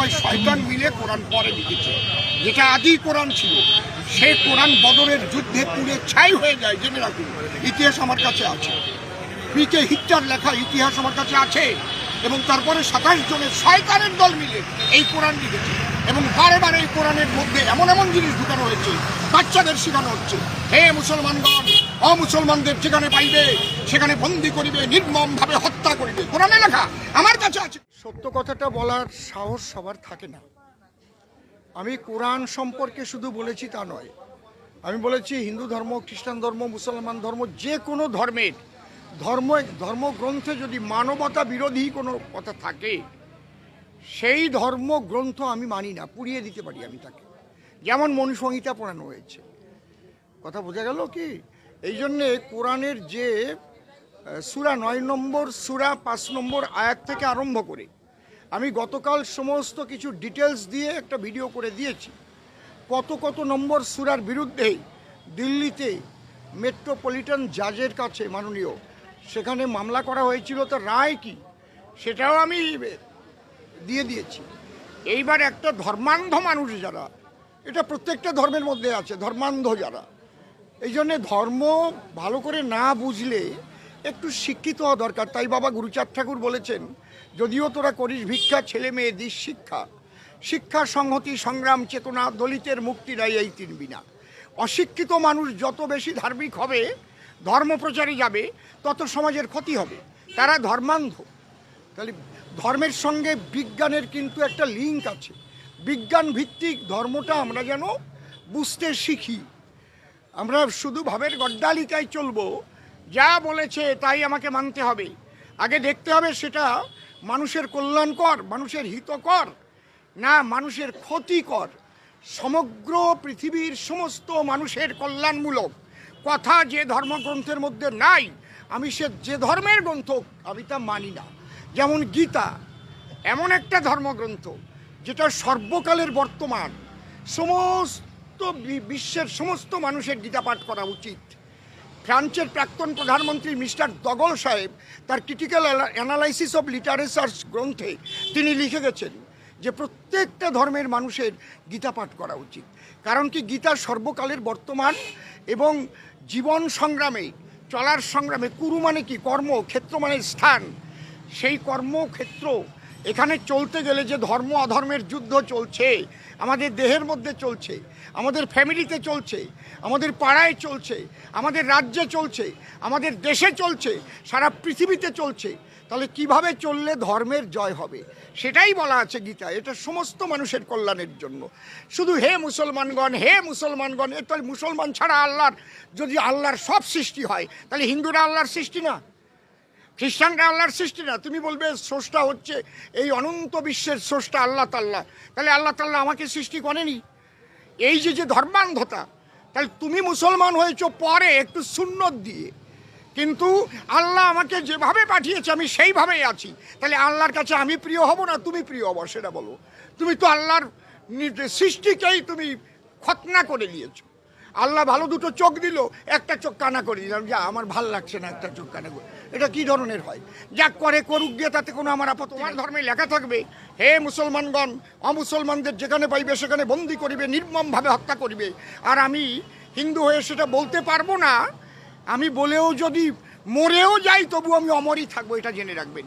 কয় শয়তান মিলে কোরআন পরে লিখেছে। যেটা আদি কোরআন ছিল সে কোরআন বদরের যুদ্ধে পুড়ে ছাই হয়ে যায়, জেনে রাখুন। ইতিহাস আমার কাছে আছে, পিকে হিটলার লেখা ইতিহাস আমার কাছে আছে। এবং তারপরে 27 জনের শয়তানের দল মিলে এই কোরআন লিখেছে। এবং বারে বারে এই কোরআনের মধ্যে এমন এমন জিনিস ঢুকানো হয়েছে, বাচ্চাদের শেখানো হচ্ছে, হে মুসলমানগণ, অমুসলমানদের যেখানে পাইবে সেখানে বন্দি করিবে, নির্মমভাবে হত্যা করিবে। কোরআনে লেখা আমার কাছে আছে। সত্য কথাটা বলার সাহস সবার থাকে না। আমি কোরআন সম্পর্কে শুধু বলেছি তা নয়, আমি বলেছি হিন্দু ধর্ম, খ্রিস্টান ধর্ম, মুসলমান ধর্ম, যে কোনো ধর্মের ধর্মগ্রন্থে যদি মানবতা বিরোধী কোনো কথা থাকে সেই ধর্মগ্রন্থ আমি মানি না, পুড়িয়ে দিতে পারি আমি তাকে। যেমন মনুসংহিতা পড়ানো হয়েছে, কথা বোঝা গেল কি? এই জন্যে কোরআনের যে সূরা 9 নম্বর সূরা 5 নম্বর আয়াত থেকে আরম্ভ করে আমি গতকাল সমস্ত কিছু ডিটেলস দিয়ে একটা ভিডিও করে দিয়েছি। কত নম্বর সূরার বিরুদ্ধে দিল্লিতে মেট্রোপলিটন জাজের কাছে মাননীয় সেখানে মামলা করা হয়েছিল, তো রায় কি সেটাও আমি দিয়ে দিয়েছি। এইবার একটা ধর্মান্ধ মানুষ যারা, এটা প্রত্যেকটা ধর্মের মধ্যে আছে ধর্মান্ধ যারা, এই জন্যে ধর্ম ভালো করে না বুঝলে একটু শিক্ষিত হওয়া দরকার। তাই বাবা গুরুচাঁদ ঠাকুর বলেছেন, যদিও তোরা করিস ভিক্ষা, ছেলে মেয়ে দিস শিক্ষা, শিক্ষা সংহতি সংগ্রাম চেতনা, দলিতের মুক্তি দেয় এই 3 বিনা। অশিক্ষিত মানুষ যত বেশি ধার্মিক হবে, ধর্মপ্রচারে যাবে, তত সমাজের ক্ষতি হবে। তারা ধর্মান্ধ। তাহলে ধর্মের সঙ্গে বিজ্ঞানের কিন্তু একটা লিঙ্ক আছে। বিজ্ঞান ভিত্তিক ধর্মটা আমরা যেন বুঝতে শিখি। আমরা শুধু ভাবের গড্ডালিকায় চলবো, যা বলেছে তাই আমাকে মানতে হবে। আগে দেখতে হবে সেটা মানুষের কল্যাণকর, মানুষের হিতকর, না মানুষের ক্ষতিকর। সমগ্র পৃথিবীর সমস্ত মানুষের কল্যাণমূলক কথা যে ধর্মগ্রন্থের মধ্যে নাই, আমি যে ধর্মের গ্রন্থ আমি তা মানি না। যেমন গীতা এমন একটা ধর্মগ্রন্থ যেটা সর্বকালের বর্তমান সমস্ত বিশ্বের সমস্ত মানুষের গীতা পাঠ করা উচিত। ফ্রান্সের প্রাক্তন প্রধানমন্ত্রী মিস্টার দগল সাহেব তার ক্রিটিক্যাল অ্যানালাইসিস অফ লিটারেচার গ্রন্থে তিনি লিখে গেছেন যে প্রত্যেকটা ধর্মের মানুষের গীতা পাঠ করা উচিত। কারণ কি, গীতা সর্বকালের বর্তমান এবং জীবন সংগ্রামে, চলার সংগ্রামে, কুরু মানে কি, কর্ম, ক্ষেত্র মানে স্থান, সেই কর্মক্ষেত্র এখানে চলতে গেলে যে ধর্ম অধর্মের যুদ্ধ চলছে, আমাদের দেহের মধ্যে চলছে, আমাদের ফ্যামিলিতে চলছে, আমাদের পাড়ায় চলছে, আমাদের রাজ্যে চলছে, আমাদের দেশে চলছে, সারা পৃথিবীতে চলছে, তাহলে কিভাবে চললে ধর্মের জয় হবে সেটাই বলা আছে গীতা। এটা সমস্ত মানুষের কল্যাণের জন্য। শুধু হে মুসলমানগণ, হে মুসলমানগণ, এ তো মুসলমান ছাড়া আল্লাহর, যদি আল্লাহর সব সৃষ্টি হয় তাহলে হিন্দুরা আল্লাহর সৃষ্টি না, খ্রিস্টানরা আল্লাহর সৃষ্টি না। তুমি বলবে স্রষ্টা হচ্ছে এই অনন্ত বিশ্বের স্রষ্টা আল্লাহ তাআলা, তাহলে আল্লাহ তাআলা আমাকে সৃষ্টি করেনি। এই যে ধর্মান্ধতা, তাহলে তুমি মুসলমান হয়েছো পরে একটু সুন্নত দিয়ে, কিন্তু আল্লাহ আমাকে যেভাবে পাঠিয়েছে আমি সেইভাবেই আছি। তাহলে আল্লাহর কাছে আমি প্রিয় হব না তুমি প্রিয় হবো, সেটা বলো। তুমি তো আল্লাহর সৃষ্টিকেই তুমি খতনা করে দিয়েছো। আল্লাহ ভালো দুটো চোখ দিল, একটা চোখ কানা করে দিলাম, যা আমার ভাল লাগছে না, একটা চোখ কানা করে। এটা কি ধরনের হয়? যা করে করুক গিয়ে, তাতে কোনো আমার আপত্তি। তোমার ধর্মে লেখা থাকবে, হে মুসলমানগণ, অমুসলমানদের যেখানে পাইবে সেখানে বন্দি করিবে, নির্মমভাবে হত্যা করিবে। আর আমি হিন্দু হয়ে সেটা বলতে পারবো না। আমি বলেও যদি মরেও যাই তবু আমি অমরই থাকবো, এটা জেনে রাখবেন।